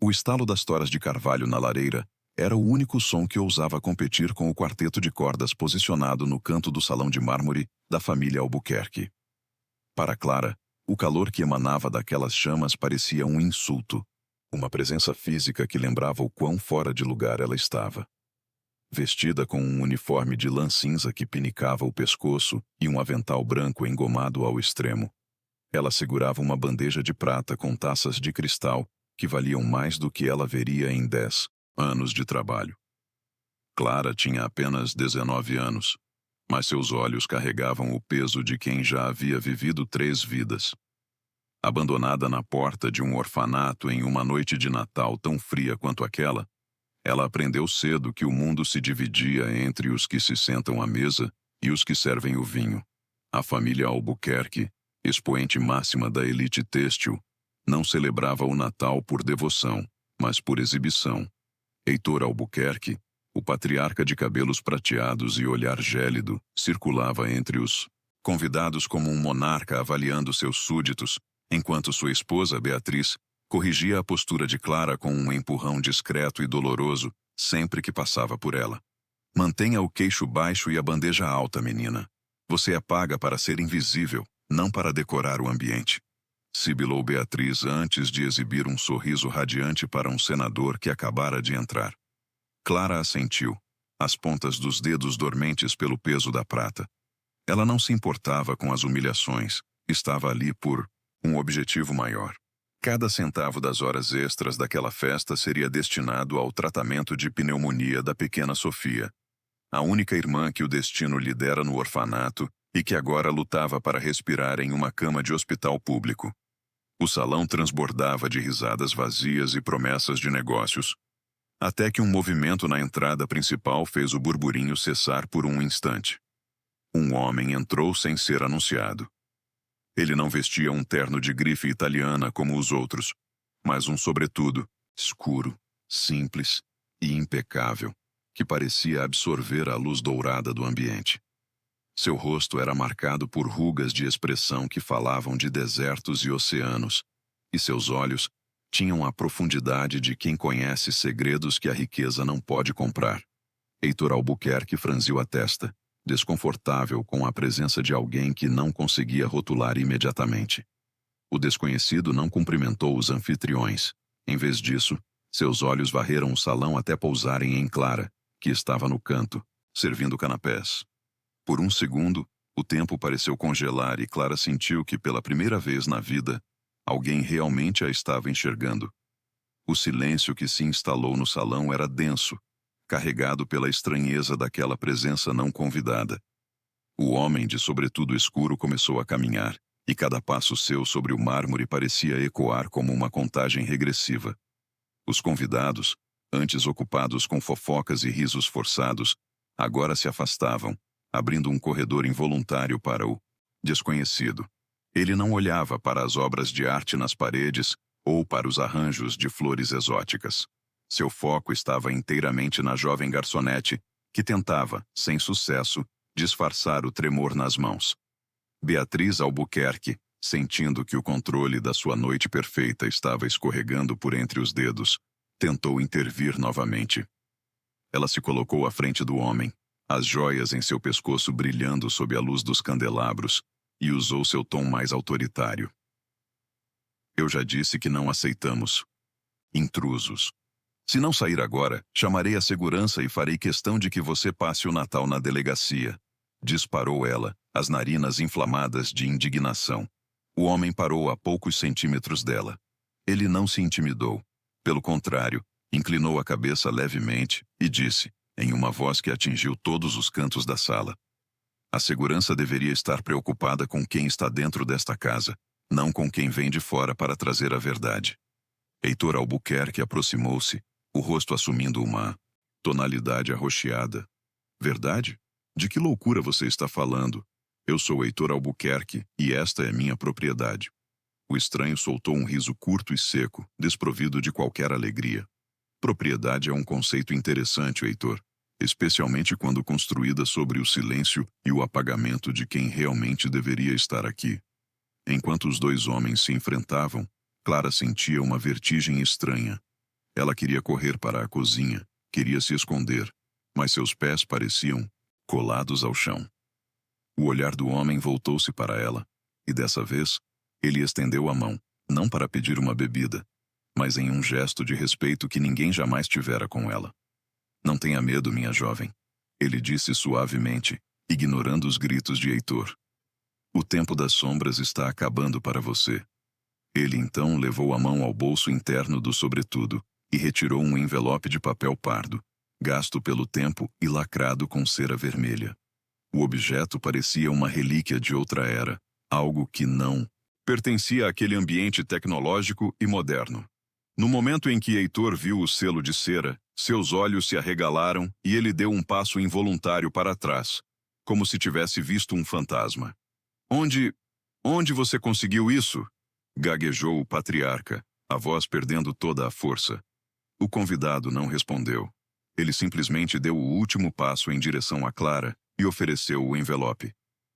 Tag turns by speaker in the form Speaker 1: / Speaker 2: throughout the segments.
Speaker 1: O estalo das toras de carvalho na lareira era o único som que ousava competir com o quarteto de cordas posicionado no canto do salão de mármore da família Albuquerque. Para Clara, o calor que emanava daquelas chamas parecia um insulto, uma presença física que lembrava o quão fora de lugar ela estava. Vestida com um uniforme de lã cinza que pinicava o pescoço e um avental branco engomado ao extremo, ela segurava uma bandeja de prata com taças de cristal que valiam mais do que ela veria em 10 anos de trabalho. Clara tinha apenas 19 anos, mas seus olhos carregavam o peso de quem já havia vivido 3 vidas. Abandonada na porta de um orfanato em uma noite de Natal tão fria quanto aquela, ela aprendeu cedo que o mundo se dividia entre os que se sentam à mesa e os que servem o vinho. A família Albuquerque, expoente máxima da elite têxtil, não celebrava o Natal por devoção, mas por exibição. Heitor Albuquerque, o patriarca de cabelos prateados e olhar gélido, circulava entre os convidados como um monarca avaliando seus súditos, enquanto sua esposa, Beatriz, corrigia a postura de Clara com um empurrão discreto e doloroso sempre que passava por ela. Mantenha o queixo baixo e a bandeja alta, menina. Você é paga para ser invisível, não para decorar o ambiente. Sibilou Beatriz antes de exibir um sorriso radiante para um senador que acabara de entrar. Clara assentiu, as pontas dos dedos dormentes pelo peso da prata. Ela não se importava com as humilhações, estava ali por um objetivo maior. Cada centavo das horas extras daquela festa seria destinado ao tratamento de pneumonia da pequena Sofia, a única irmã que o destino lhe dera no orfanato e que agora lutava para respirar em uma cama de hospital público. O salão transbordava de risadas vazias e promessas de negócios, até que um movimento na entrada principal fez o burburinho cessar por um instante. Um homem entrou sem ser anunciado. Ele não vestia um terno de grife italiana como os outros, mas um sobretudo, escuro, simples e impecável, que parecia absorver a luz dourada do ambiente. Seu rosto era marcado por rugas de expressão que falavam de desertos e oceanos, e seus olhos tinham a profundidade de quem conhece segredos que a riqueza não pode comprar. Heitor Albuquerque franziu a testa, desconfortável com a presença de alguém que não conseguia rotular imediatamente. O desconhecido não cumprimentou os anfitriões. Em vez disso, seus olhos varreram o salão até pousarem em Clara, que estava no canto, servindo canapés. Por um segundo, o tempo pareceu congelar e Clara sentiu que, pela primeira vez na vida, alguém realmente a estava enxergando. O silêncio que se instalou no salão era denso, carregado pela estranheza daquela presença não convidada. O homem de sobretudo escuro começou a caminhar, e cada passo seu sobre o mármore parecia ecoar como uma contagem regressiva. Os convidados, antes ocupados com fofocas e risos forçados, agora se afastavam, abrindo um corredor involuntário para o desconhecido. Ele não olhava para as obras de arte nas paredes ou para os arranjos de flores exóticas. Seu foco estava inteiramente na jovem garçonete, que tentava, sem sucesso, disfarçar o tremor nas mãos. Beatriz Albuquerque, sentindo que o controle da sua noite perfeita estava escorregando por entre os dedos, tentou intervir novamente. Ela se colocou à frente do homem, as joias em seu pescoço brilhando sob a luz dos candelabros, e usou seu tom mais autoritário. Eu já disse que não aceitamos intrusos. Se não sair agora, chamarei a segurança e farei questão de que você passe o Natal na delegacia. Disparou ela, as narinas inflamadas de indignação. O homem parou a poucos centímetros dela. Ele não se intimidou. Pelo contrário, inclinou a cabeça levemente e disse, em uma voz que atingiu todos os cantos da sala: a segurança deveria estar preocupada com quem está dentro desta casa, não com quem vem de fora para trazer a verdade. Heitor Albuquerque aproximou-se, o rosto assumindo uma tonalidade arroxeada. Verdade? De que loucura você está falando? Eu sou Heitor Albuquerque e esta é minha propriedade. O estranho soltou um riso curto e seco, desprovido de qualquer alegria. Propriedade é um conceito interessante, Heitor, especialmente quando construída sobre o silêncio e o apagamento de quem realmente deveria estar aqui. Enquanto os dois homens se enfrentavam, Clara sentia uma vertigem estranha. Ela queria correr para a cozinha, queria se esconder, mas seus pés pareciam colados ao chão. O olhar do homem voltou-se para ela, e dessa vez, ele estendeu a mão, não para pedir uma bebida, mas em um gesto de respeito que ninguém jamais tivera com ela. Não tenha medo, minha jovem, ele disse suavemente, ignorando os gritos de Heitor. O tempo das sombras está acabando para você. Ele então levou a mão ao bolso interno do sobretudo e retirou um envelope de papel pardo, gasto pelo tempo e lacrado com cera vermelha. O objeto parecia uma relíquia de outra era, algo que não pertencia àquele ambiente tecnológico e moderno. No momento em que Heitor viu o selo de cera, seus olhos se arregalaram e ele deu um passo involuntário para trás, como se tivesse visto um fantasma. Onde você conseguiu isso? Gaguejou o patriarca, a voz perdendo toda a força. O convidado não respondeu. Ele simplesmente deu o último passo em direção a Clara e ofereceu o envelope.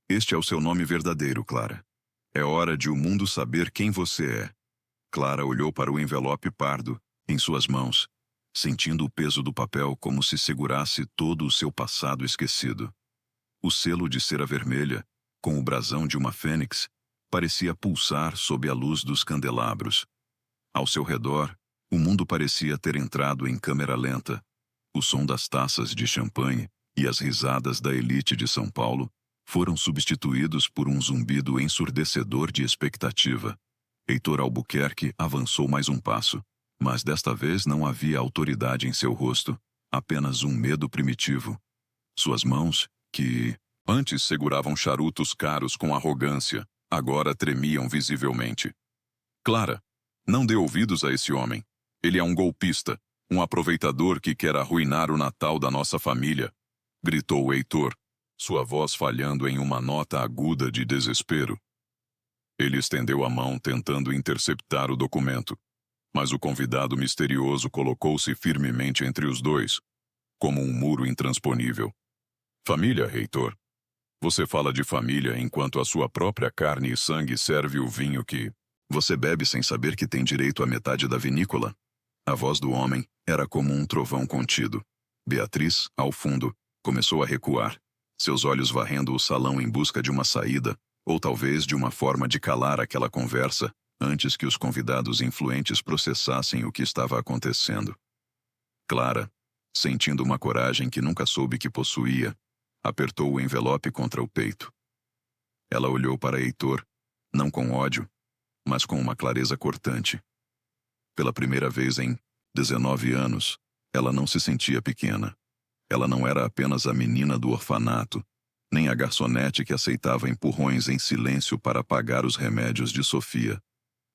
Speaker 1: Este é o seu nome verdadeiro, Clara. É hora de o mundo saber quem você é. Clara olhou para o envelope pardo, em suas mãos, sentindo o peso do papel como se segurasse todo o seu passado esquecido. O selo de cera vermelha, com o brasão de uma fênix, parecia pulsar sob a luz dos candelabros. Ao seu redor, o mundo parecia ter entrado em câmera lenta. O som das taças de champanhe e as risadas da elite de São Paulo foram substituídos por um zumbido ensurdecedor de expectativa. Heitor Albuquerque avançou mais um passo, mas desta vez não havia autoridade em seu rosto, apenas um medo primitivo. Suas mãos, que antes seguravam charutos caros com arrogância, agora tremiam visivelmente. Clara, não dê ouvidos a esse homem. Ele é um golpista, um aproveitador que quer arruinar o Natal da nossa família, gritou Heitor, sua voz falhando em uma nota aguda de desespero. Ele estendeu a mão tentando interceptar o documento, mas o convidado misterioso colocou-se firmemente entre os dois, como um muro intransponível. Família, Heitor. Você fala de família enquanto a sua própria carne e sangue serve o vinho que você bebe sem saber que tem direito à metade da vinícola. A voz do homem era como um trovão contido. Beatriz, ao fundo, começou a recuar, seus olhos varrendo o salão em busca de uma saída, ou talvez de uma forma de calar aquela conversa antes que os convidados influentes processassem o que estava acontecendo. Clara, sentindo uma coragem que nunca soube que possuía, apertou o envelope contra o peito. Ela olhou para Heitor, não com ódio, mas com uma clareza cortante. Pela primeira vez em 19 anos, ela não se sentia pequena. Ela não era apenas a menina do orfanato, nem a garçonete que aceitava empurrões em silêncio para pagar os remédios de Sofia.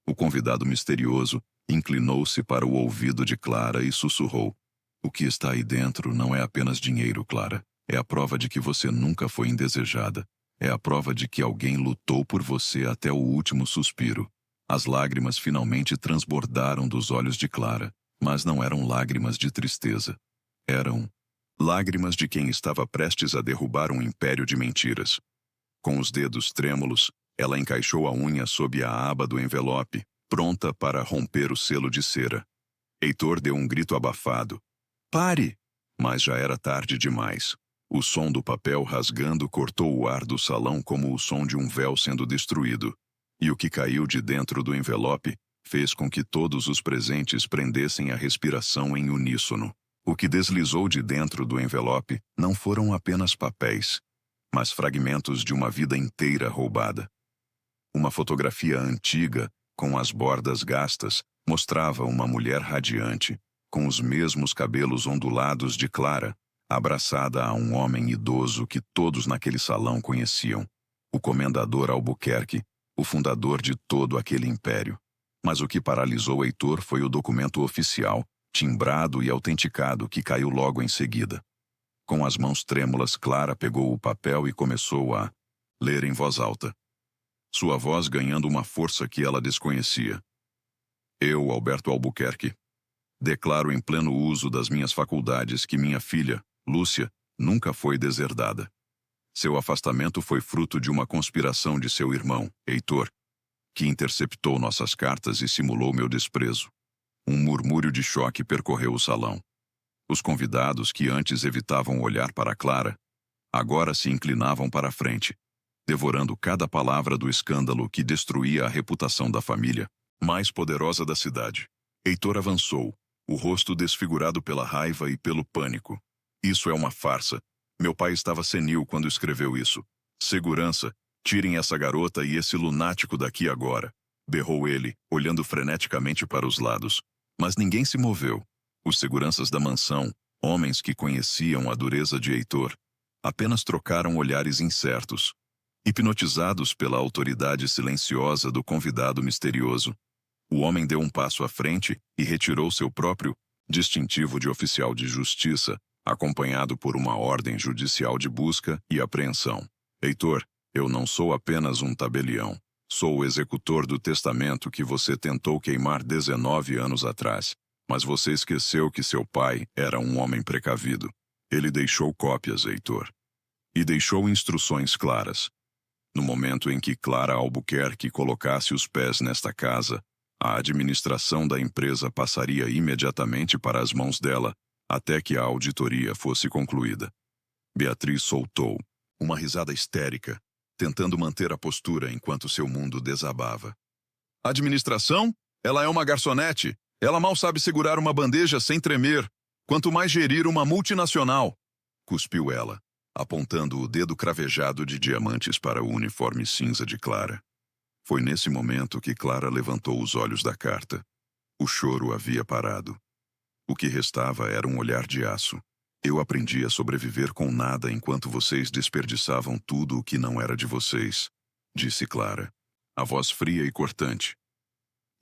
Speaker 1: O convidado misterioso inclinou-se para o ouvido de Clara e sussurrou: "O que está aí dentro não é apenas dinheiro, Clara. É a prova de que você nunca foi indesejada. É a prova de que alguém lutou por você até o último suspiro." As lágrimas finalmente transbordaram dos olhos de Clara, mas não eram lágrimas de tristeza. Eram lágrimas de quem estava prestes a derrubar um império de mentiras. Com os dedos trêmulos, ela encaixou a unha sob a aba do envelope, pronta para romper o selo de cera. Heitor deu um grito abafado. "Pare!" Mas já era tarde demais. O som do papel rasgando cortou o ar do salão como o som de um véu sendo destruído. E o que caiu de dentro do envelope fez com que todos os presentes prendessem a respiração em uníssono. O que deslizou de dentro do envelope não foram apenas papéis, mas fragmentos de uma vida inteira roubada. Uma fotografia antiga, com as bordas gastas, mostrava uma mulher radiante, com os mesmos cabelos ondulados de Clara, abraçada a um homem idoso que todos naquele salão conheciam, o comendador Albuquerque, o fundador de todo aquele império. Mas o que paralisou Heitor foi o documento oficial, timbrado e autenticado, que caiu logo em seguida. Com as mãos trêmulas, Clara pegou o papel e começou a ler em voz alta, sua voz ganhando uma força que ela desconhecia. "Eu, Alberto Albuquerque, declaro em pleno uso das minhas faculdades que minha filha, Lúcia, nunca foi deserdada. Seu afastamento foi fruto de uma conspiração de seu irmão, Heitor, que interceptou nossas cartas e simulou meu desprezo. Um murmúrio de choque percorreu o salão. Os convidados, que antes evitavam olhar para Clara, agora se inclinavam para a frente, devorando cada palavra do escândalo que destruía a reputação da família mais poderosa da cidade. Heitor avançou, o rosto desfigurado pela raiva e pelo pânico. Isso é uma farsa. Meu pai estava senil quando escreveu isso. Segurança, tirem essa garota e esse lunático daqui agora, berrou ele, olhando freneticamente para os lados. Mas ninguém se moveu. Os seguranças da mansão, homens que conheciam a dureza de Heitor, apenas trocaram olhares incertos, hipnotizados pela autoridade silenciosa do convidado misterioso. O homem deu um passo à frente e retirou seu próprio distintivo de oficial de justiça, acompanhado por uma ordem judicial de busca e apreensão. Heitor, eu não sou apenas um tabelião. Sou o executor do testamento que você tentou queimar 19 anos atrás. Mas você esqueceu que seu pai era um homem precavido. Ele deixou cópias, Heitor. E deixou instruções claras. No momento em que Clara Albuquerque colocasse os pés nesta casa, a administração da empresa passaria imediatamente para as mãos dela, até que a auditoria fosse concluída. Beatriz soltou uma risada histérica, tentando manter a postura enquanto seu mundo desabava. Administração? Ela é uma garçonete. Ela mal sabe segurar uma bandeja sem tremer, quanto mais gerir uma multinacional. Cuspiu ela, apontando o dedo cravejado de diamantes para o uniforme cinza de Clara. Foi nesse momento que Clara levantou os olhos da carta. O choro havia parado. O que restava era um olhar de aço. Eu aprendi a sobreviver com nada enquanto vocês desperdiçavam tudo o que não era de vocês, disse Clara, a voz fria e cortante.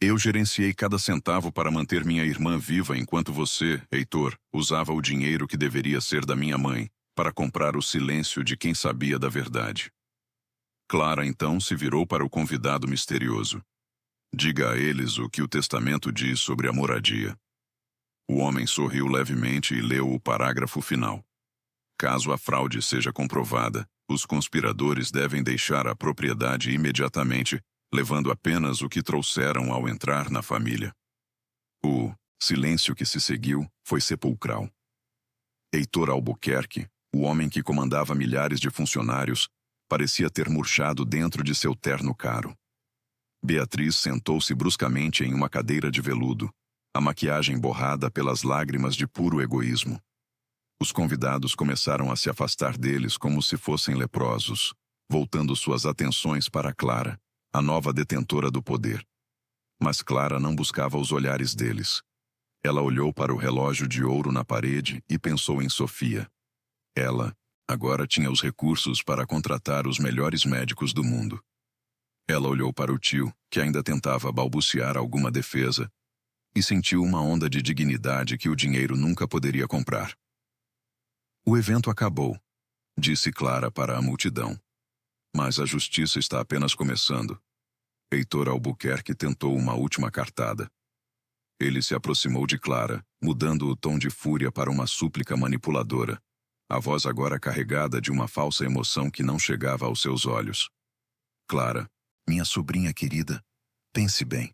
Speaker 1: Eu gerenciei cada centavo para manter minha irmã viva enquanto você, Heitor, usava o dinheiro que deveria ser da minha mãe para comprar o silêncio de quem sabia da verdade. Clara então se virou para o convidado misterioso. Diga a eles o que o testamento diz sobre a moradia. O homem sorriu levemente e leu o parágrafo final. Caso a fraude seja comprovada, os conspiradores devem deixar a propriedade imediatamente, levando apenas o que trouxeram ao entrar na família. O silêncio que se seguiu foi sepulcral. Heitor Albuquerque, o homem que comandava milhares de funcionários, parecia ter murchado dentro de seu terno caro. Beatriz sentou-se bruscamente em uma cadeira de veludo, a maquiagem borrada pelas lágrimas de puro egoísmo. Os convidados começaram a se afastar deles como se fossem leprosos, voltando suas atenções para Clara, a nova detentora do poder. Mas Clara não buscava os olhares deles. Ela olhou para o relógio de ouro na parede e pensou em Sofia. Ela, agora tinha os recursos para contratar os melhores médicos do mundo. Ela olhou para o tio, que ainda tentava balbuciar alguma defesa, e sentiu uma onda de dignidade que o dinheiro nunca poderia comprar. O evento acabou, disse Clara para a multidão. Mas a justiça está apenas começando. Heitor Albuquerque tentou uma última cartada. Ele se aproximou de Clara, mudando o tom de fúria para uma súplica manipuladora, a voz agora carregada de uma falsa emoção que não chegava aos seus olhos. Clara, minha sobrinha querida, pense bem.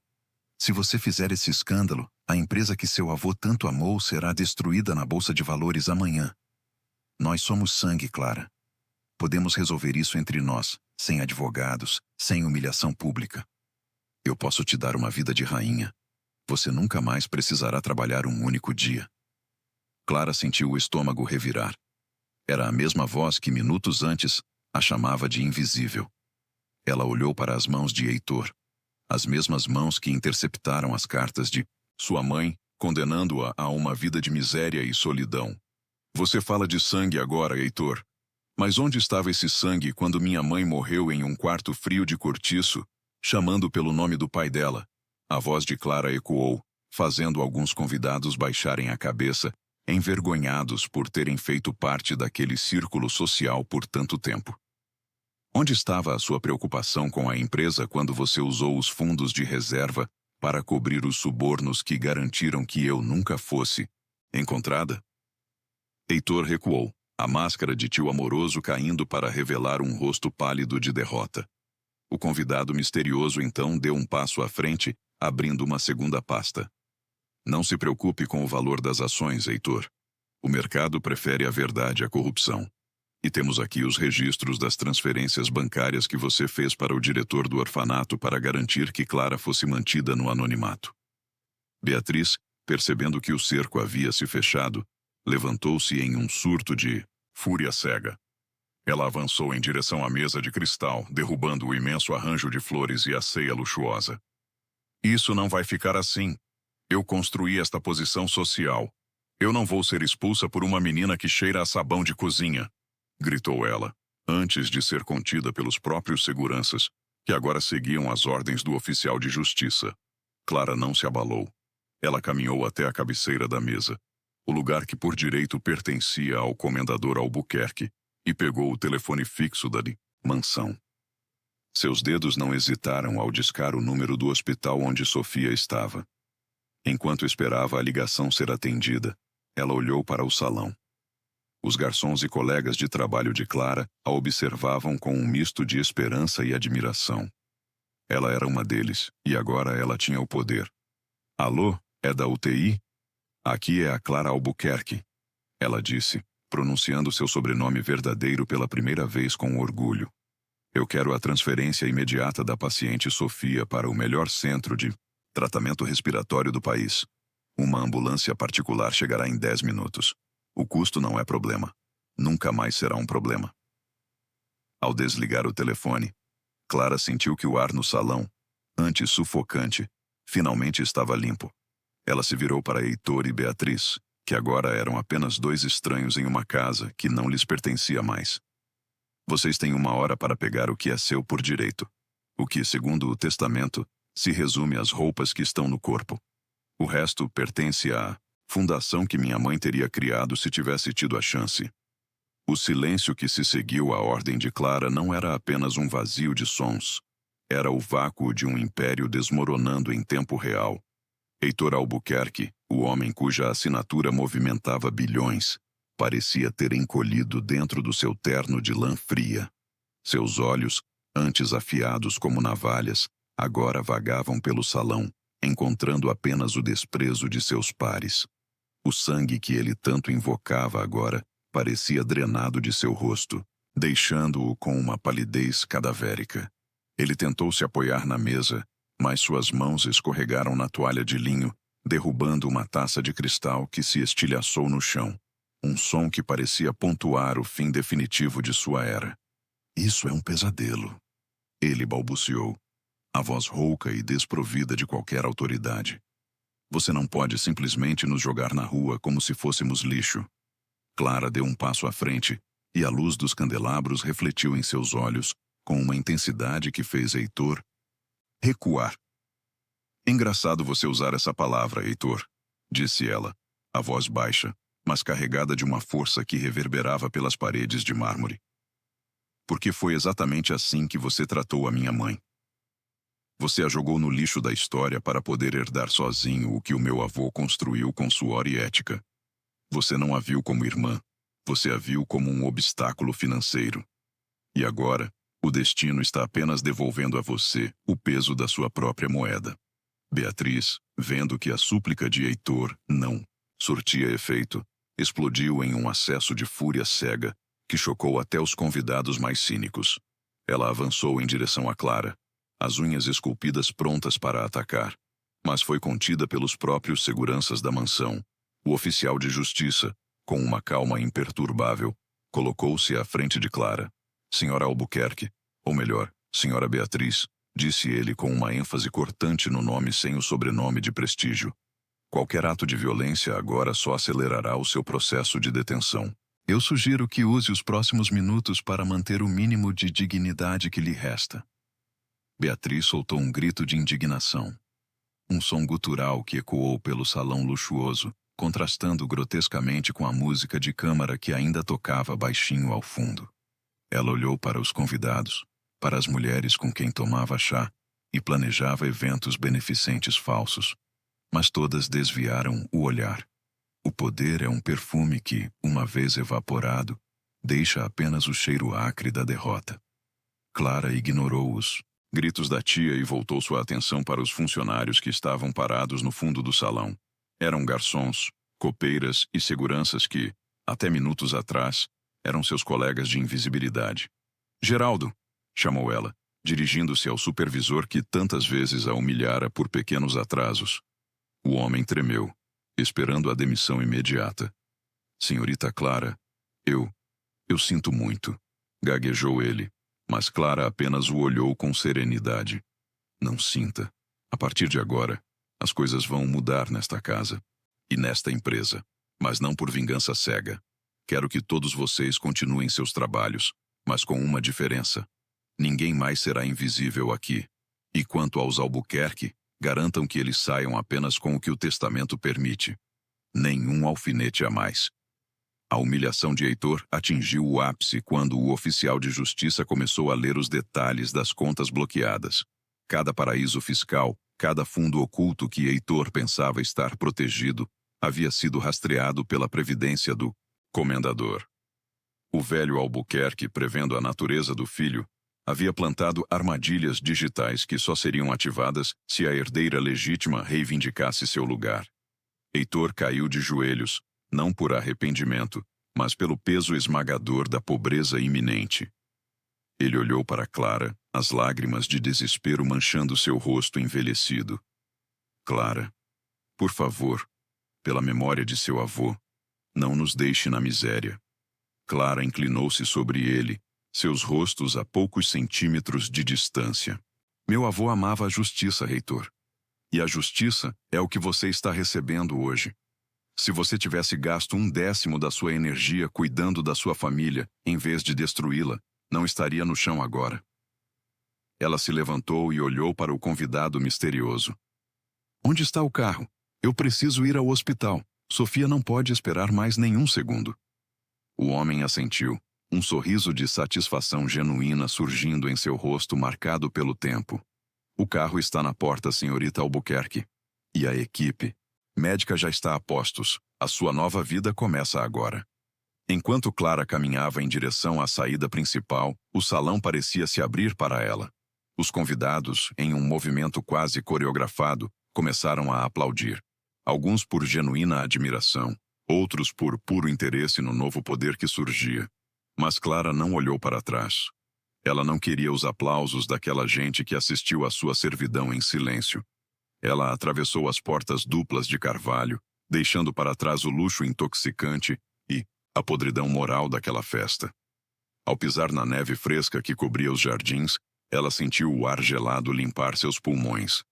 Speaker 1: Se você fizer esse escândalo, a empresa que seu avô tanto amou será destruída na Bolsa de Valores amanhã. Nós somos sangue, Clara. Podemos resolver isso entre nós, sem advogados, sem humilhação pública. Eu posso te dar uma vida de rainha. Você nunca mais precisará trabalhar um único dia. Clara sentiu o estômago revirar. Era a mesma voz que minutos antes a chamava de invisível. Ela olhou para as mãos de Heitor, as mesmas mãos que interceptaram as cartas de sua mãe, condenando-a a uma vida de miséria e solidão. Você fala de sangue agora, Heitor. Mas onde estava esse sangue quando minha mãe morreu em um quarto frio de cortiço, chamando pelo nome do pai dela? A voz de Clara ecoou, fazendo alguns convidados baixarem a cabeça, envergonhados por terem feito parte daquele círculo social por tanto tempo. Onde estava a sua preocupação com a empresa quando você usou os fundos de reserva para cobrir os subornos que garantiram que eu nunca fosse encontrada? Heitor recuou, a máscara de tio amoroso caindo para revelar um rosto pálido de derrota. O convidado misterioso então deu um passo à frente, abrindo uma segunda pasta. Não se preocupe com o valor das ações, Heitor. O mercado prefere a verdade à corrupção. E temos aqui os registros das transferências bancárias que você fez para o diretor do orfanato para garantir que Clara fosse mantida no anonimato. Beatriz, percebendo que o cerco havia se fechado, levantou-se em um surto de fúria cega. Ela avançou em direção à mesa de cristal, derrubando o imenso arranjo de flores e a ceia luxuosa. Isso não vai ficar assim. Eu construí esta posição social. Eu não vou ser expulsa por uma menina que cheira a sabão de cozinha, gritou ela, antes de ser contida pelos próprios seguranças, que agora seguiam as ordens do oficial de justiça. Clara não se abalou. Ela caminhou até a cabeceira da mesa, o lugar que por direito pertencia ao comendador Albuquerque, e pegou o telefone fixo da mansão. Seus dedos não hesitaram ao discar o número do hospital onde Sofia estava. Enquanto esperava a ligação ser atendida, ela olhou para o salão. Os garçons e colegas de trabalho de Clara a observavam com um misto de esperança e admiração. Ela era uma deles, e agora ela tinha o poder. Alô, é da UTI? Aqui é a Clara Albuquerque, ela disse, pronunciando seu sobrenome verdadeiro pela primeira vez com orgulho. Eu quero a transferência imediata da paciente Sofia para o melhor centro de tratamento respiratório do país. Uma ambulância particular chegará em 10 minutos. O custo não é problema. Nunca mais será um problema. Ao desligar o telefone, Clara sentiu que o ar no salão, antes sufocante, finalmente estava limpo. Ela se virou para Heitor e Beatriz, que agora eram apenas dois estranhos em uma casa que não lhes pertencia mais. Vocês têm 1 hora para pegar o que é seu por direito. O que, segundo o testamento, se resume às roupas que estão no corpo. O resto pertence à fundação que minha mãe teria criado se tivesse tido a chance. O silêncio que se seguiu à ordem de Clara não era apenas um vazio de sons. Era o vácuo de um império desmoronando em tempo real. Heitor Albuquerque, o homem cuja assinatura movimentava bilhões, parecia ter encolhido dentro do seu terno de lã fria. Seus olhos, antes afiados como navalhas, agora vagavam pelo salão, encontrando apenas o desprezo de seus pares. O sangue que ele tanto invocava agora parecia drenado de seu rosto, deixando-o com uma palidez cadavérica. Ele tentou se apoiar na mesa, mas suas mãos escorregaram na toalha de linho, derrubando uma taça de cristal que se estilhaçou no chão. Um som que parecia pontuar o fim definitivo de sua era. Isso é um pesadelo, ele balbuciou, a voz rouca e desprovida de qualquer autoridade. Você não pode simplesmente nos jogar na rua como se fôssemos lixo. Clara deu um passo à frente, e a luz dos candelabros refletiu em seus olhos, com uma intensidade que fez Heitor recuar. Engraçado você usar essa palavra, Heitor, disse ela, a voz baixa, mas carregada de uma força que reverberava pelas paredes de mármore. Porque foi exatamente assim que você tratou a minha mãe. Você a jogou no lixo da história para poder herdar sozinho o que o meu avô construiu com suor e ética. Você não a viu como irmã, você a viu como um obstáculo financeiro. E agora, o destino está apenas devolvendo a você o peso da sua própria moeda. Beatriz, vendo que a súplica de Heitor não surtia efeito, explodiu em um acesso de fúria cega que chocou até os convidados mais cínicos. Ela avançou em direção a Clara, as unhas esculpidas prontas para atacar, mas foi contida pelos próprios seguranças da mansão. O oficial de justiça, com uma calma imperturbável, colocou-se à frente de Clara. Senhora Albuquerque, ou melhor, Senhora Beatriz, disse ele com uma ênfase cortante no nome sem o sobrenome de prestígio. Qualquer ato de violência agora só acelerará o seu processo de detenção. Eu sugiro que use os próximos minutos para manter o mínimo de dignidade que lhe resta. Beatriz soltou um grito de indignação. Um som gutural que ecoou pelo salão luxuoso, contrastando grotescamente com a música de câmara que ainda tocava baixinho ao fundo. Ela olhou para os convidados, para as mulheres com quem tomava chá e planejava eventos beneficentes falsos, mas todas desviaram o olhar. O poder é um perfume que, uma vez evaporado, deixa apenas o cheiro acre da derrota. Clara ignorou os gritos da tia e voltou sua atenção para os funcionários que estavam parados no fundo do salão. Eram garçons, copeiras e seguranças que, até minutos atrás, eram seus colegas de invisibilidade. Geraldo, chamou ela, dirigindo-se ao supervisor que tantas vezes a humilhara por pequenos atrasos. O homem tremeu, esperando a demissão imediata. Senhorita Clara, eu sinto muito, gaguejou ele, mas Clara apenas o olhou com serenidade. Não sinta. A partir de agora, as coisas vão mudar nesta casa e nesta empresa, mas não por vingança cega. Quero que todos vocês continuem seus trabalhos, mas com uma diferença. Ninguém mais será invisível aqui. E quanto aos Albuquerque, garantam que eles saiam apenas com o que o testamento permite. Nenhum alfinete a mais. A humilhação de Heitor atingiu o ápice quando o oficial de justiça começou a ler os detalhes das contas bloqueadas. Cada paraíso fiscal, cada fundo oculto que Heitor pensava estar protegido, havia sido rastreado pela previdência do comendador. O velho Albuquerque, prevendo a natureza do filho, havia plantado armadilhas digitais que só seriam ativadas se a herdeira legítima reivindicasse seu lugar. Heitor caiu de joelhos, não por arrependimento, mas pelo peso esmagador da pobreza iminente. Ele olhou para Clara, as lágrimas de desespero manchando seu rosto envelhecido. Clara, por favor, pela memória de seu avô, não nos deixe na miséria. Clara inclinou-se sobre ele, seus rostos a poucos centímetros de distância. Meu avô amava a justiça, Heitor. E a justiça é o que você está recebendo hoje. Se você tivesse gasto 1/10 da sua energia cuidando da sua família, em vez de destruí-la, não estaria no chão agora. Ela se levantou e olhou para o convidado misterioso. Onde está o carro? Eu preciso ir ao hospital. Sofia não pode esperar mais nenhum segundo. O homem assentiu, um sorriso de satisfação genuína surgindo em seu rosto marcado pelo tempo. O carro está na porta, senhorita Albuquerque. E a equipe médica já está a postos. A sua nova vida começa agora. Enquanto Clara caminhava em direção à saída principal, o salão parecia se abrir para ela. Os convidados, em um movimento quase coreografado, começaram a aplaudir. Alguns por genuína admiração, outros por puro interesse no novo poder que surgia. Mas Clara não olhou para trás. Ela não queria os aplausos daquela gente que assistiu à sua servidão em silêncio. Ela atravessou as portas duplas de carvalho, deixando para trás o luxo intoxicante e a podridão moral daquela festa. Ao pisar na neve fresca que cobria os jardins, ela sentiu o ar gelado limpar seus pulmões.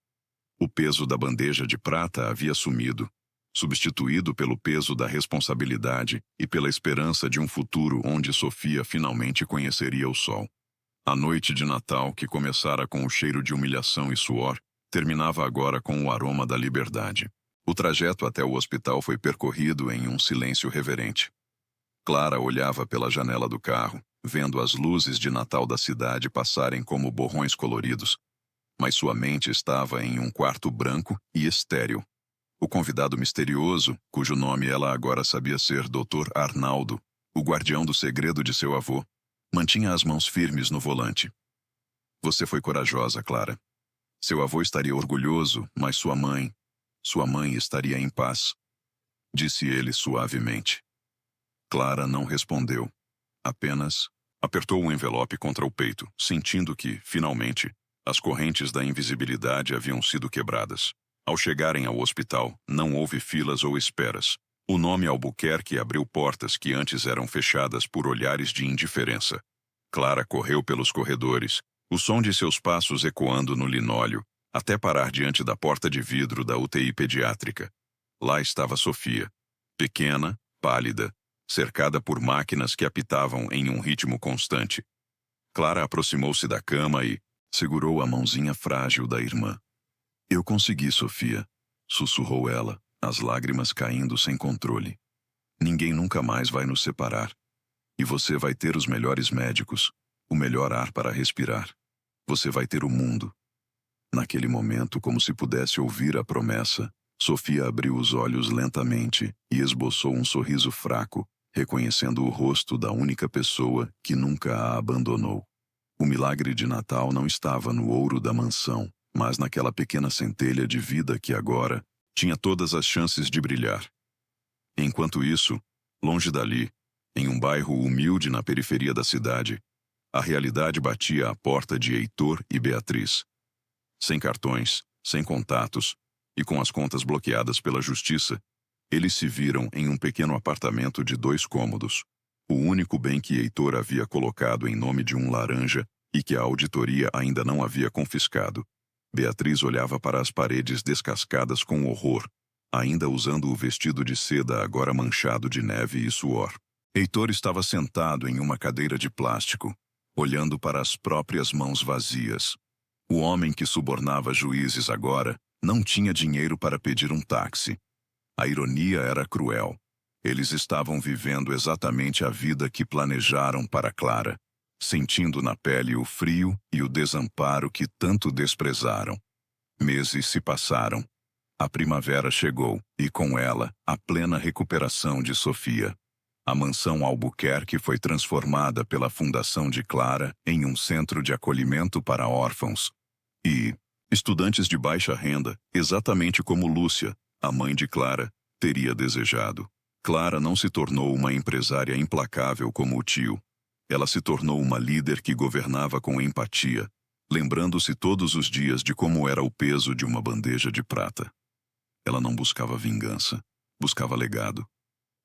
Speaker 1: O peso da bandeja de prata havia sumido, substituído pelo peso da responsabilidade e pela esperança de um futuro onde Sofia finalmente conheceria o sol. A noite de Natal, que começara com o cheiro de humilhação e suor, terminava agora com o aroma da liberdade. O trajeto até o hospital foi percorrido em um silêncio reverente. Clara olhava pela janela do carro, vendo as luzes de Natal da cidade passarem como borrões coloridos, mas sua mente estava em um quarto branco e estéril. O convidado misterioso, cujo nome ela agora sabia ser Dr. Arnaldo, o guardião do segredo de seu avô, mantinha as mãos firmes no volante. Você foi corajosa, Clara. Seu avô estaria orgulhoso, mas sua mãe estaria em paz, disse ele suavemente. Clara não respondeu. Apenas apertou o envelope contra o peito, sentindo que, finalmente, as correntes da invisibilidade haviam sido quebradas. Ao chegarem ao hospital, não houve filas ou esperas. O nome Albuquerque abriu portas que antes eram fechadas por olhares de indiferença. Clara correu pelos corredores, o som de seus passos ecoando no linóleo, até parar diante da porta de vidro da UTI pediátrica. Lá estava Sofia, pequena, pálida, cercada por máquinas que apitavam em um ritmo constante. Clara aproximou-se da cama e segurou a mãozinha frágil da irmã. Eu consegui, Sofia, sussurrou ela, as lágrimas caindo sem controle. Ninguém nunca mais vai nos separar. E você vai ter os melhores médicos, o melhor ar para respirar. Você vai ter o mundo. Naquele momento, como se pudesse ouvir a promessa, Sofia abriu os olhos lentamente e esboçou um sorriso fraco, reconhecendo o rosto da única pessoa que nunca a abandonou. O milagre de Natal não estava no ouro da mansão, mas naquela pequena centelha de vida que agora Tinha todas as chances de brilhar. Enquanto isso, longe dali, em um bairro humilde na periferia da cidade, a realidade batia à porta de Heitor e Beatriz. Sem cartões, sem contatos e com as contas bloqueadas pela justiça, eles se viram em um pequeno apartamento de 2 cômodos, o único bem que Heitor havia colocado em nome de um laranja e que a auditoria ainda não havia confiscado. Beatriz olhava para as paredes descascadas com horror, ainda usando o vestido de seda agora manchado de neve e suor. Heitor estava sentado em uma cadeira de plástico, olhando para as próprias mãos vazias. O homem que subornava juízes agora não tinha dinheiro para pedir um táxi. A ironia era cruel. Eles estavam vivendo exatamente a vida que planejaram para Clara, sentindo na pele o frio e o desamparo que tanto desprezaram. Meses se passaram. A primavera chegou, e com ela, a plena recuperação de Sofia. A mansão Albuquerque foi transformada pela Fundação de Clara em um centro de acolhimento para órfãos e estudantes de baixa renda, exatamente como Lúcia, a mãe de Clara, teria desejado. Clara não se tornou uma empresária implacável como o tio. Ela se tornou uma líder que governava com empatia, lembrando-se todos os dias de como era o peso de uma bandeja de prata. Ela não buscava vingança, buscava legado.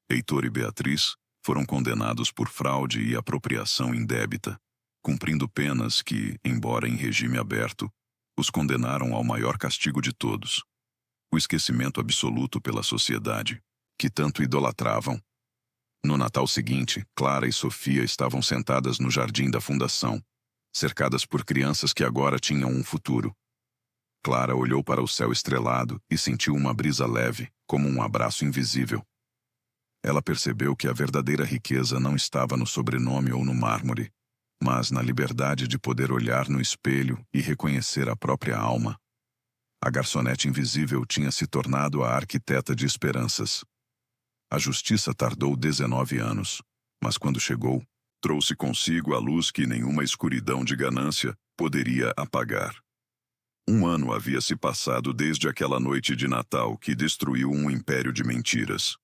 Speaker 1: Heitor e Beatriz foram condenados por fraude e apropriação indébita, cumprindo penas que, embora em regime aberto, os condenaram ao maior castigo de todos: o esquecimento absoluto pela sociedade, que tanto idolatravam. No Natal seguinte, Clara e Sofia estavam sentadas no jardim da fundação, cercadas por crianças que agora tinham um futuro. Clara olhou para o céu estrelado e sentiu uma brisa leve, como um abraço invisível. Ela percebeu que a verdadeira riqueza não estava no sobrenome ou no mármore, mas na liberdade de poder olhar no espelho e reconhecer a própria alma. A garçonete invisível tinha se tornado a arquiteta de esperanças. A justiça tardou 19 anos, mas quando chegou, trouxe consigo a luz que nenhuma escuridão de ganância poderia apagar. 1 ano havia se passado desde aquela noite de Natal que destruiu um império de mentiras.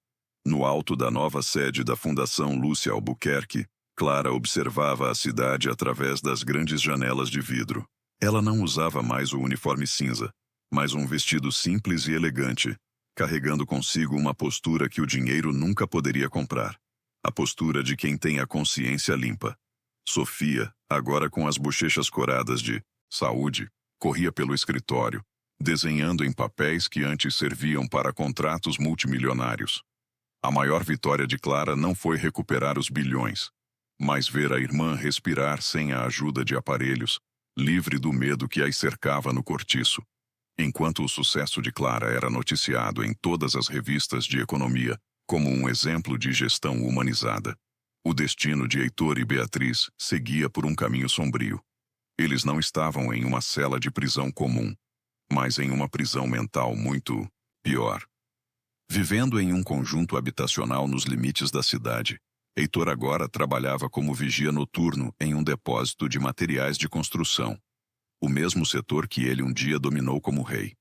Speaker 1: No alto da nova sede da Fundação Lúcia Albuquerque, Clara observava a cidade através das grandes janelas de vidro. Ela não usava mais o uniforme cinza, mas um vestido simples e elegante, carregando consigo uma postura que o dinheiro nunca poderia comprar. A postura de quem tem a consciência limpa. Sofia, agora com as bochechas coradas de saúde, corria pelo escritório, desenhando em papéis que antes serviam para contratos multimilionários. A maior vitória de Clara não foi recuperar os bilhões, mas ver a irmã respirar sem a ajuda de aparelhos, livre do medo que as cercava no cortiço. Enquanto o sucesso de Clara era noticiado em todas as revistas de economia como um exemplo de gestão humanizada, o destino de Heitor e Beatriz seguia por um caminho sombrio. Eles não estavam em uma cela de prisão comum, mas em uma prisão mental muito pior. Vivendo em um conjunto habitacional nos limites da cidade, Heitor agora trabalhava como vigia noturno em um depósito de materiais de construção, o mesmo setor que ele um dia dominou como rei.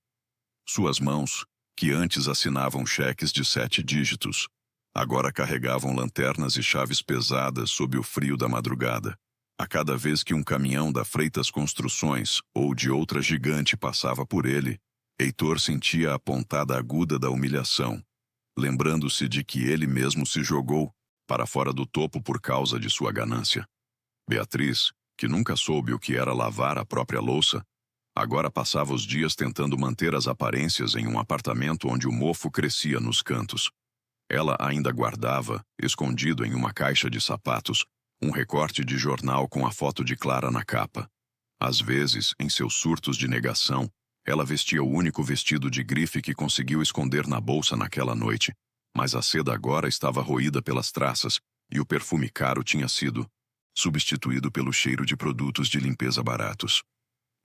Speaker 1: Suas mãos, que antes assinavam cheques de 7 dígitos, agora carregavam lanternas e chaves pesadas sob o frio da madrugada. A cada vez que um caminhão da Freitas Construções ou de outra gigante passava por ele, Heitor sentia a pontada aguda da humilhação, lembrando-se de que ele mesmo se jogou para fora do topo por causa de sua ganância. Beatriz, que nunca soube o que era lavar a própria louça, agora passava os dias tentando manter as aparências em um apartamento onde o mofo crescia nos cantos. Ela ainda guardava, escondido em uma caixa de sapatos, um recorte de jornal com a foto de Clara na capa. Às vezes, em seus surtos de negação, ela vestia o único vestido de grife que conseguiu esconder na bolsa naquela noite, mas a seda agora estava roída pelas traças e o perfume caro tinha sido substituído pelo cheiro de produtos de limpeza baratos.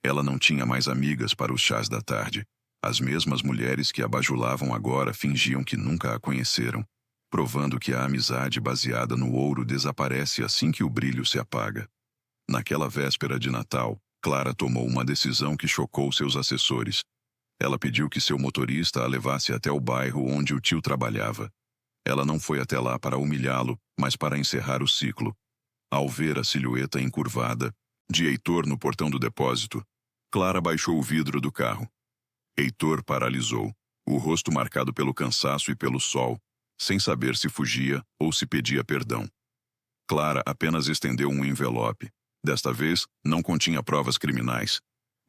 Speaker 1: Ela não tinha mais amigas para os chás da tarde. As mesmas mulheres que a bajulavam agora fingiam que nunca a conheceram, provando que a amizade baseada no ouro desaparece assim que o brilho se apaga. Naquela véspera de Natal, Clara tomou uma decisão que chocou seus assessores. Ela pediu que seu motorista a levasse até o bairro onde o tio trabalhava. Ela não foi até lá para humilhá-lo, mas para encerrar o ciclo. Ao ver a silhueta encurvada de Heitor no portão do depósito, Clara baixou o vidro do carro. Heitor paralisou, o rosto marcado pelo cansaço e pelo sol, sem saber se fugia ou se pedia perdão. Clara apenas estendeu um envelope. Desta vez, não continha provas criminais,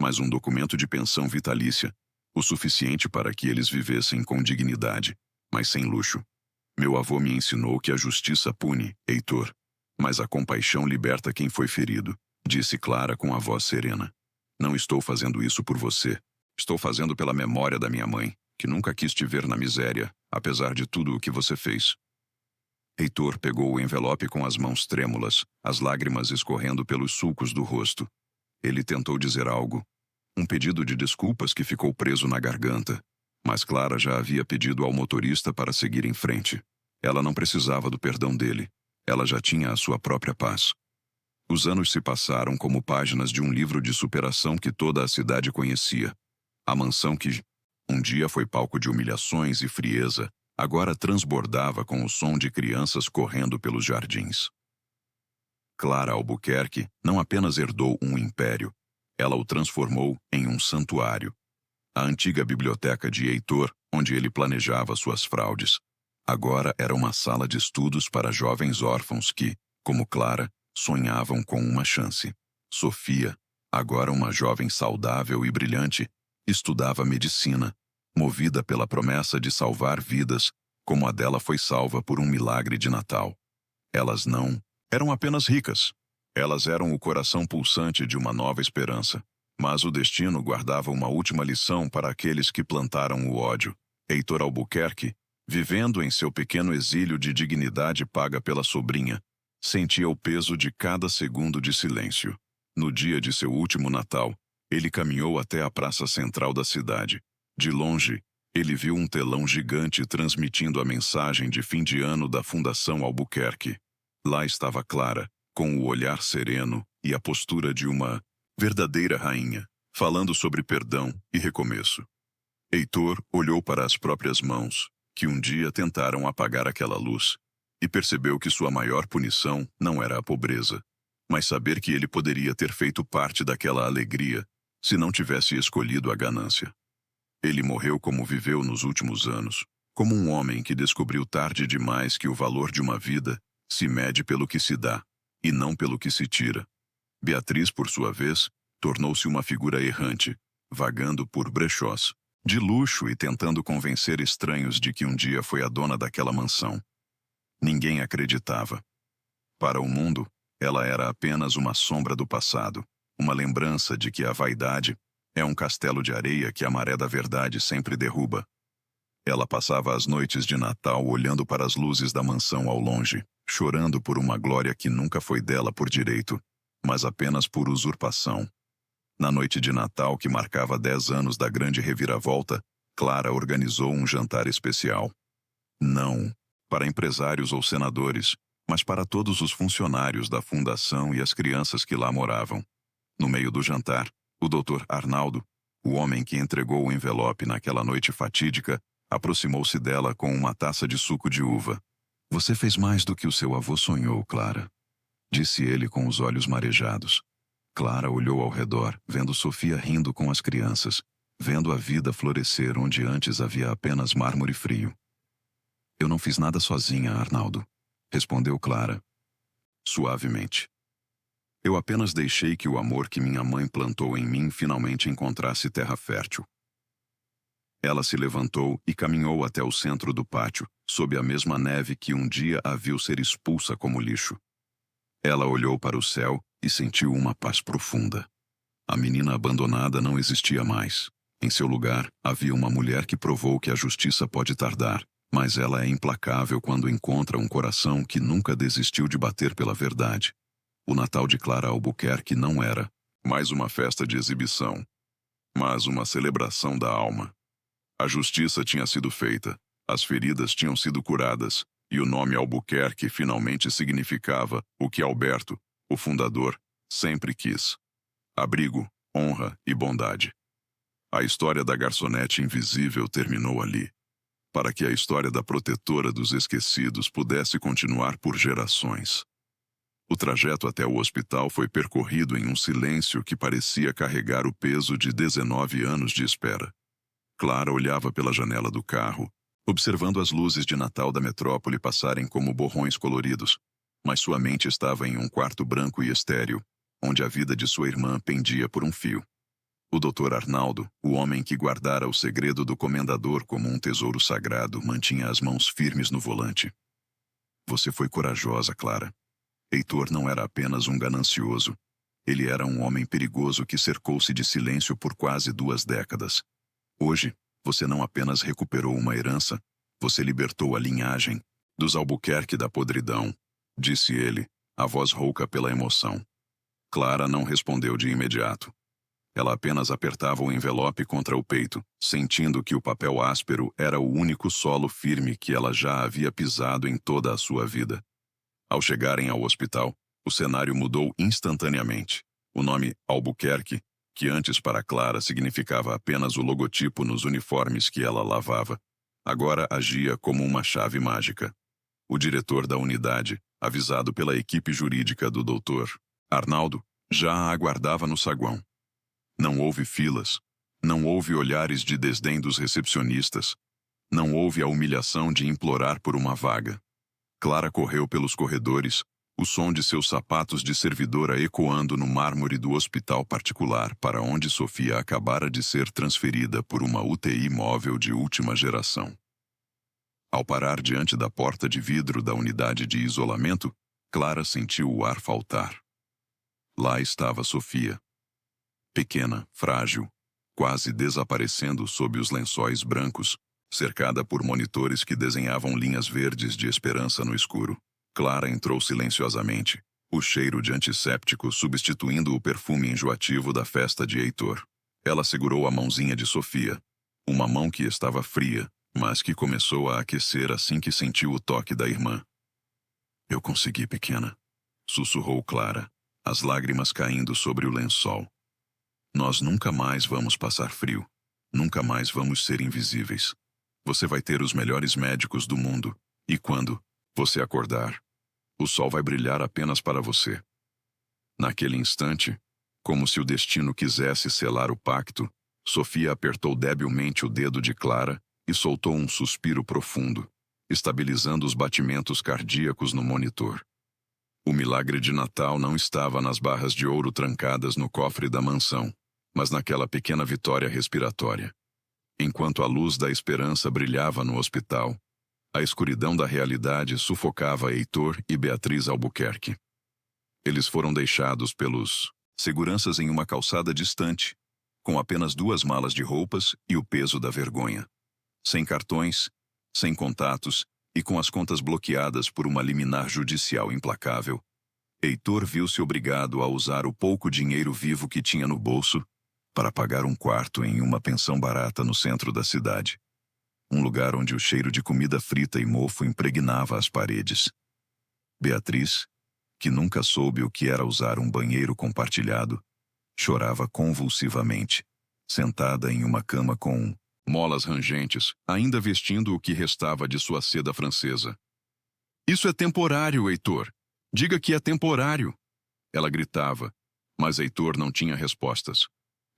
Speaker 1: mas um documento de pensão vitalícia, o suficiente para que eles vivessem com dignidade, mas sem luxo. Meu avô me ensinou que a justiça pune, Heitor, mas a compaixão liberta quem foi ferido, disse Clara com a voz serena. Não estou fazendo isso por você. Estou fazendo pela memória da minha mãe, que nunca quis te ver na miséria, apesar de tudo o que você fez. Heitor pegou o envelope com as mãos trêmulas, as lágrimas escorrendo pelos sulcos do rosto. Ele tentou dizer algo, um pedido de desculpas que ficou preso na garganta, mas Clara já havia pedido ao motorista para seguir em frente. Ela não precisava do perdão dele. Ela já tinha a sua própria paz. Os anos se passaram como páginas de um livro de superação que toda a cidade conhecia. A mansão que um dia foi palco de humilhações e frieza, agora transbordava com o som de crianças correndo pelos jardins. Clara Albuquerque não apenas herdou um império, ela o transformou em um santuário. A antiga biblioteca de Heitor, onde ele planejava suas fraudes, agora era uma sala de estudos para jovens órfãos que, como Clara, sonhavam com uma chance. Sofia, agora uma jovem saudável e brilhante, estudava medicina, movida pela promessa de salvar vidas, como a dela foi salva por um milagre de Natal. Elas não eram apenas ricas. Elas eram o coração pulsante de uma nova esperança. Mas o destino guardava uma última lição para aqueles que plantaram o ódio. Heitor Albuquerque, vivendo em seu pequeno exílio de dignidade paga pela sobrinha, sentia o peso de cada segundo de silêncio. No dia de seu último Natal, ele caminhou até a praça central da cidade. De longe, ele viu um telão gigante transmitindo a mensagem de fim de ano da Fundação Albuquerque. Lá estava Clara, com o olhar sereno e a postura de uma verdadeira rainha, falando sobre perdão e recomeço. Heitor olhou para as próprias mãos, que um dia tentaram apagar aquela luz, e percebeu que sua maior punição não era a pobreza, mas saber que ele poderia ter feito parte daquela alegria se não tivesse escolhido a ganância. Ele morreu como viveu nos últimos anos, como um homem que descobriu tarde demais que o valor de uma vida se mede pelo que se dá, e não pelo que se tira. Beatriz, por sua vez, tornou-se uma figura errante, vagando por brechós, de luxo e tentando convencer estranhos de que um dia foi a dona daquela mansão. Ninguém acreditava. Para o mundo, ela era apenas uma sombra do passado, uma lembrança de que a vaidade é um castelo de areia que a maré da verdade sempre derruba. Ela passava as noites de Natal olhando para as luzes da mansão ao longe, chorando por uma glória que nunca foi dela por direito, mas apenas por usurpação. Na noite de Natal, que marcava 10 anos da grande reviravolta, Clara organizou um jantar especial. Não para empresários ou senadores, mas para todos os funcionários da fundação e as crianças que lá moravam. No meio do jantar, o Dr. Arnaldo, o homem que entregou o envelope naquela noite fatídica, aproximou-se dela com uma taça de suco de uva. Você fez mais do que o seu avô sonhou, Clara, disse ele com os olhos marejados. Clara olhou ao redor, vendo Sofia rindo com as crianças, vendo a vida florescer onde antes havia apenas mármore frio. Eu não fiz nada sozinha, Arnaldo, respondeu Clara, suavemente. Eu apenas deixei que o amor que minha mãe plantou em mim finalmente encontrasse terra fértil. Ela se levantou e caminhou até o centro do pátio, sob a mesma neve que um dia a viu ser expulsa como lixo. Ela olhou para o céu e sentiu uma paz profunda. A menina abandonada não existia mais. Em seu lugar, havia uma mulher que provou que a justiça pode tardar, mas ela é implacável quando encontra um coração que nunca desistiu de bater pela verdade. O Natal de Clara Albuquerque não era mais uma festa de exibição, mas uma celebração da alma. A justiça tinha sido feita, as feridas tinham sido curadas, e o nome Albuquerque finalmente significava o que Alberto, o fundador, sempre quis: abrigo, honra e bondade. A história da garçonete invisível terminou ali, para que a história da protetora dos esquecidos pudesse continuar por gerações. O trajeto até o hospital foi percorrido em um silêncio que parecia carregar o peso de 19 anos de espera. Clara olhava pela janela do carro, observando as luzes de Natal da metrópole passarem como borrões coloridos, mas sua mente estava em um quarto branco e estéril, onde a vida de sua irmã pendia por um fio. O Dr. Arnaldo, o homem que guardara o segredo do comendador como um tesouro sagrado, mantinha as mãos firmes no volante. Você foi corajosa, Clara. Heitor não era apenas um ganancioso. Ele era um homem perigoso que cercou-se de silêncio por quase 2 décadas. Hoje, você não apenas recuperou uma herança, você libertou a linhagem dos Albuquerque da podridão, disse ele, a voz rouca pela emoção. Clara não respondeu de imediato. Ela apenas apertava o envelope contra o peito, sentindo que o papel áspero era o único solo firme que ela já havia pisado em toda a sua vida. Ao chegarem ao hospital, o cenário mudou instantaneamente. O nome Albuquerque, que antes para Clara significava apenas o logotipo nos uniformes que ela lavava, agora agia como uma chave mágica. O diretor da unidade, avisado pela equipe jurídica do Dr. Arnaldo, já a aguardava no saguão. Não houve filas, não houve olhares de desdém dos recepcionistas, não houve a humilhação de implorar por uma vaga. Clara correu pelos corredores, o som de seus sapatos de servidora ecoando no mármore do hospital particular para onde Sofia acabara de ser transferida por uma UTI móvel de última geração. Ao parar diante da porta de vidro da unidade de isolamento, Clara sentiu o ar faltar. Lá estava Sofia. Pequena, frágil, quase desaparecendo sob os lençóis brancos, cercada por monitores que desenhavam linhas verdes de esperança no escuro. Clara entrou silenciosamente, o cheiro de antisséptico substituindo o perfume enjoativo da festa de Heitor. Ela segurou a mãozinha de Sofia, uma mão que estava fria, mas que começou a aquecer assim que sentiu o toque da irmã. Eu consegui, pequena, sussurrou Clara, as lágrimas caindo sobre o lençol. Nós nunca mais vamos passar frio, nunca mais vamos ser invisíveis. Você vai ter os melhores médicos do mundo, e quando você acordar, o sol vai brilhar apenas para você. Naquele instante, como se o destino quisesse selar o pacto, Sofia apertou debilmente o dedo de Clara e soltou um suspiro profundo, estabilizando os batimentos cardíacos no monitor. O milagre de Natal não estava nas barras de ouro trancadas no cofre da mansão, mas naquela pequena vitória respiratória. Enquanto a luz da esperança brilhava no hospital, a escuridão da realidade sufocava Heitor e Beatriz Albuquerque. Eles foram deixados pelos seguranças em uma calçada distante, com apenas 2 malas de roupas e o peso da vergonha. Sem cartões, sem contatos e com as contas bloqueadas por uma liminar judicial implacável, Heitor viu-se obrigado a usar o pouco dinheiro vivo que tinha no bolso para pagar um quarto em uma pensão barata no centro da cidade. Um lugar onde o cheiro de comida frita e mofo impregnava as paredes. Beatriz, que nunca soube o que era usar um banheiro compartilhado, chorava convulsivamente, sentada em uma cama com molas rangentes, ainda vestindo o que restava de sua seda francesa. Isso é temporário, Heitor. Diga que é temporário. Ela gritava, mas Heitor não tinha respostas.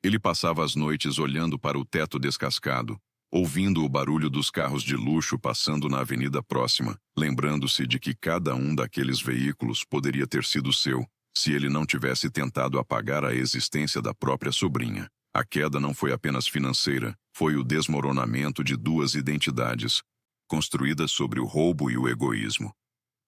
Speaker 1: Ele passava as noites olhando para o teto descascado, ouvindo o barulho dos carros de luxo passando na avenida próxima, lembrando-se de que cada um daqueles veículos poderia ter sido seu, se ele não tivesse tentado apagar a existência da própria sobrinha. A queda não foi apenas financeira, foi o desmoronamento de 2 identidades, construídas sobre o roubo e o egoísmo.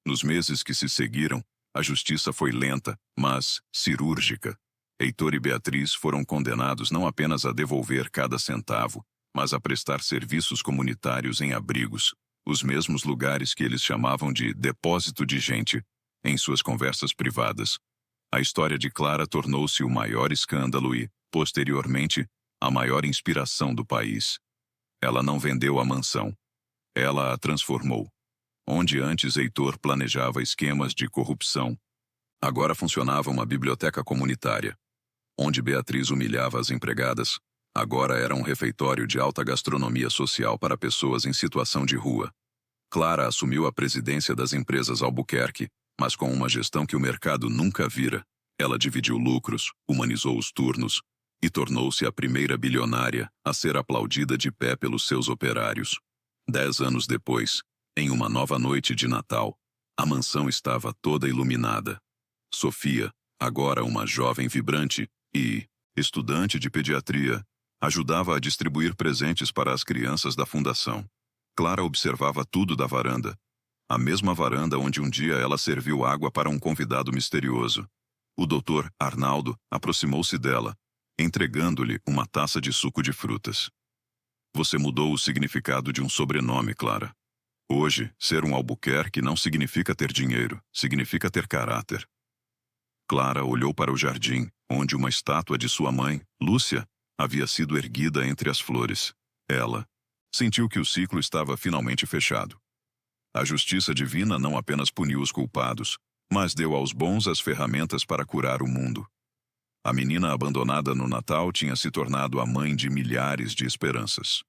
Speaker 1: Nos meses que se seguiram, a justiça foi lenta, mas cirúrgica. Heitor e Beatriz foram condenados não apenas a devolver cada centavo, mas a prestar serviços comunitários em abrigos, os mesmos lugares que eles chamavam de depósito de gente, em suas conversas privadas. A história de Clara tornou-se o maior escândalo e, posteriormente, a maior inspiração do país. Ela não vendeu a mansão. Ela a transformou. Onde antes Heitor planejava esquemas de corrupção, agora funcionava uma biblioteca comunitária. Onde Beatriz humilhava as empregadas, Agora era um refeitório de alta gastronomia social para pessoas em situação de rua. Clara assumiu a presidência das empresas Albuquerque, mas com uma gestão que o mercado nunca vira. Ela dividiu lucros, humanizou os turnos e tornou-se a primeira bilionária a ser aplaudida de pé pelos seus operários. 10 anos depois, em uma nova noite de Natal, a mansão estava toda iluminada. Sofia, agora uma jovem vibrante e estudante de pediatria, ajudava a distribuir presentes para as crianças da fundação. Clara observava tudo da varanda. A mesma varanda onde um dia ela serviu água para um convidado misterioso. O doutor Arnaldo aproximou-se dela, entregando-lhe uma taça de suco de frutas. Você mudou o significado de um sobrenome, Clara. Hoje, ser um Albuquerque não significa ter dinheiro, significa ter caráter. Clara olhou para o jardim, onde uma estátua de sua mãe, Lúcia, havia sido erguida entre as flores. Ela sentiu que o ciclo estava finalmente fechado. A justiça divina não apenas puniu os culpados, mas deu aos bons as ferramentas para curar o mundo. A menina abandonada no Natal tinha se tornado a mãe de milhares de esperanças.